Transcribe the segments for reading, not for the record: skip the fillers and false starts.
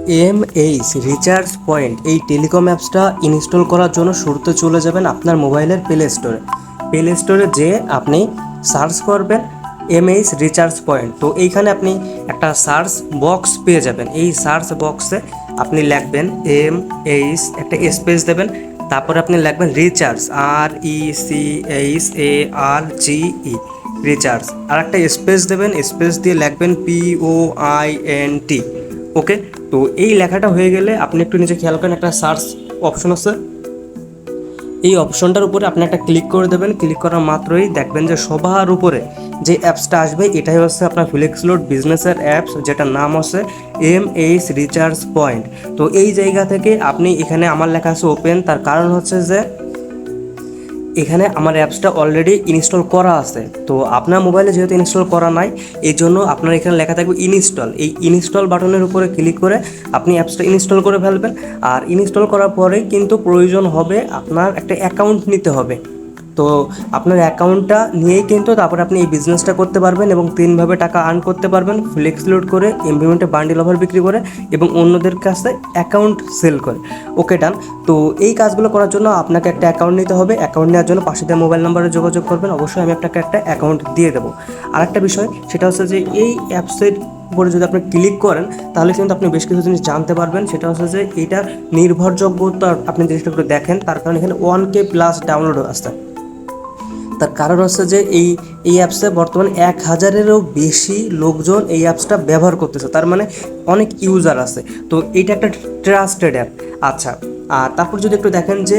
MH recharge point এই telecom অ্যাপসটা install করার জন্য শুরুতে চলে যাবেন আপনার মোবাইলের প্লে স্টোরে যেয়ে আপনি সার্চ করবেন এমএইচ রিচার্জ পয়েন্ট। তো এইখানে আপনি একটা সার্চ বক্স পেয়ে যাবেন। এই সার্চ বক্সে আপনি লিখবেন এমএইচ, একটা স্পেস দেবেন, তারপরে আপনি লিখবেন রিচার্জ, RECHARGE রিচার্জ, আর একটা স্পেস দেবেন, স্পেস দিয়ে লিখবেন POINT। ওকে, তো এই লেখাটা হয়ে গেলে আপনি একটু নিচে খেয়াল করেন, একটা সার্চ অপশন আছে। এই অপশনটার উপরে আপনি একটা ক্লিক করে দেবেন। ক্লিক করার মাত্রই দেখবেন যে সবার উপরে যে অ্যাপসটা আসবে এটাই হচ্ছে আপনার ফ্লেক্সলোড বিজনেসের অ্যাপস, যেটার নাম হচ্ছে এমএইচ রিচার্জ পয়েন্ট। তো এই জায়গা থেকে আপনি এখানে আমার লেখা আছে ওপেন, তার কারণ হচ্ছে যে এখানে আমার অ্যাপসটা অলরেডি ইনস্টল করা আছে। তো আপনার মোবাইলে যেহেতু ইনস্টল করা নাই, এই জন্য আপনার এখানে লেখা থাকবে ইনস্টল। এই ইনস্টল বাটনের উপরে ক্লিক করে আপনি অ্যাপসটা ইনস্টল করে ফেলবেন। আর ইনস্টল করার পরে কিন্তু প্রয়োজন হবে আপনার একটা অ্যাকাউন্ট নিতে হবে। তো আপনার অ্যাকাউন্টটা নিয়েই কিন্তু তারপরে আপনি এই বিজনেসটা করতে পারবেন এবং তিনভাবে টাকা আর্ন করতে পারবেন: ফ্লেক্স লোড করে, এমবিমেন্টে বান্ডিল অফার বিক্রি করে, এবং অন্যদের কাছে অ্যাকাউন্ট সেল করে। ওকে, ডান। তো এই কাজগুলো করার জন্য আপনাকে একটা অ্যাকাউন্ট নিতে হবে। অ্যাকাউন্ট নেওয়ার জন্য পাশে দেওয়া মোবাইল নাম্বারে যোগাযোগ করবেন। অবশ্যই আমি আপনাকে একটা অ্যাকাউন্ট দিয়ে দেবো। আরেকটা বিষয় সেটা হচ্ছে যে এই অ্যাপসের উপরে যদি আপনি ক্লিক করেন তাহলে কিন্তু আপনি বেশ কিছু জিনিস জানতে পারবেন। সেটা হচ্ছে যে এইটার নির্ভরযোগ্যতা আপনি জিনিসটা একটু দেখেন। তার কারণ এখানে 1K প্লাস ডাউনলোড আসছে। তার কারণ হচ্ছে যে এই অ্যাপসে বর্তমানে 1000-এরও বেশি লোকজন এই অ্যাপসটা ব্যবহার করতেছে, তার মানে অনেক ইউজার আছে। তো এইটা একটা ট্রাস্টেড অ্যাপ। আচ্ছা, আর তারপর যদি একটু দেখেন যে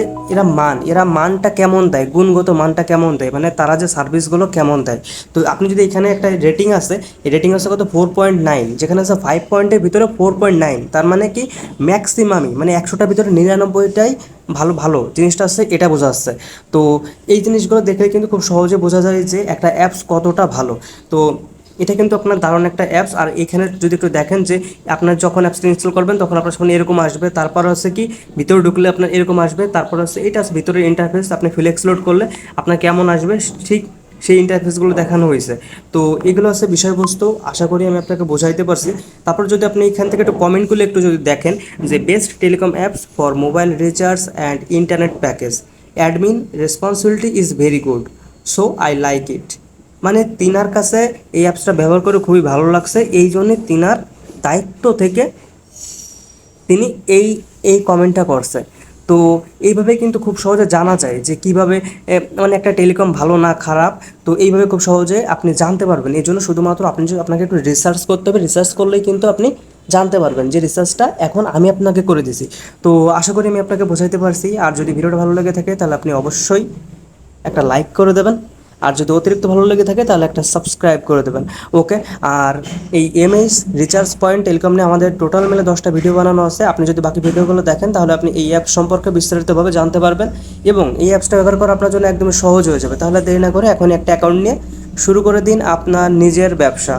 এরা মানটা কেমন দেয়, গুণগত মানটা কেমন দেয়, মানে তারা যে সার্ভিসগুলো কেমন দেয়। তো আপনি যদি এখানে একটা রেটিং আছে, এই রেটিং আছে কত 4.9, যেখানে আছে 5 পয়েন্টের ভিতরে 4.9, তার মানে কি ম্যাক্সিমামই, মানে 100টার ভিতরে 99টাই ভালো জিনিসটা আছে, এটা বোঝা যাচ্ছে। তো এই জিনিসগুলো দেখলে কিন্তু খুব সহজে বোঝা যায় যে একটা অ্যাপস কতটা ভালো। তো এটা কিন্তু আপনার দারুণ একটা অ্যাপস। আর এখানে যদি একটু দেখেন যে আপনার যখন অ্যাপসটা ইনস্টল করবেন তখন আপনার সামনে এরকম আসবে, তারপর হচ্ছে কি ভিতরে ঢুকলে আপনার এরকম আসবে, তারপর হচ্ছে এটা ভিতরের ইন্টারফেস, আপনি ফ্লেক্স লোড করলে আপনার কেমন আসবে ঠিক সেই ইন্টারফেসগুলো দেখানো হয়েছে। তো এগুলো হচ্ছে বিষয়বস্তু, আশা করি আমি আপনাকে বোঝাইতে পারছি। তারপর যদি আপনি এখান থেকে একটু কমেন্টগুলো একটু যদি দেখেন যে best telecom apps for mobile recharge and internet package, admin responsibility is very good, so I like it. মানে তিনার কাছে এই অ্যাপসটা ব্যবহার করে খুবই ভালো লাগছে, এই জন্যে তিনার দায়িত্ব থেকে তিনি এই এই কমেন্টটা করছে। তো এইভাবে কিন্তু খুব সহজে জানা যায় যে কীভাবে মানে একটা টেলিকম ভালো না খারাপ। তো এইভাবে খুব সহজে আপনি জানতে পারবেন। এই জন্য শুধুমাত্র আপনাকে একটু রিসার্চ করতে হবে। রিসার্চ করলেই কিন্তু আপনি জানতে পারবেন, যে রিসার্চটা এখন আমি আপনাকে করে দিছি। তো আশা করি আমি আপনাকে বোঝাইতে পারছি। আর যদি ভিডিওটা ভালো লেগে থাকে তাহলে আপনি অবশ্যই একটা লাইক করে দেবেন। আর যদি অতিরিক্ত ভালো লেগে থাকে তাহলে একটা সাবস্ক্রাইব করে দেবেন। ওকে, আর এই এমএইচ রিচার্জ পয়েন্ট টেলিকম নিয়ে আমাদের টোটাল মিলে 10টা ভিডিও বানানো আছে। আপনি যদি বাকি ভিডিওগুলো দেখেন তাহলে আপনি এই অ্যাপ সম্পর্কে বিস্তারিতভাবে জানতে পারবেন এবং এই অ্যাপসটা ব্যবহার করা আপনার জন্য একদমই সহজ হয়ে যাবে। তাহলে দেরি না করে এখনই একটা অ্যাকাউন্ট নিয়ে শুরু করে দিন আপনার নিজের ব্যবসা।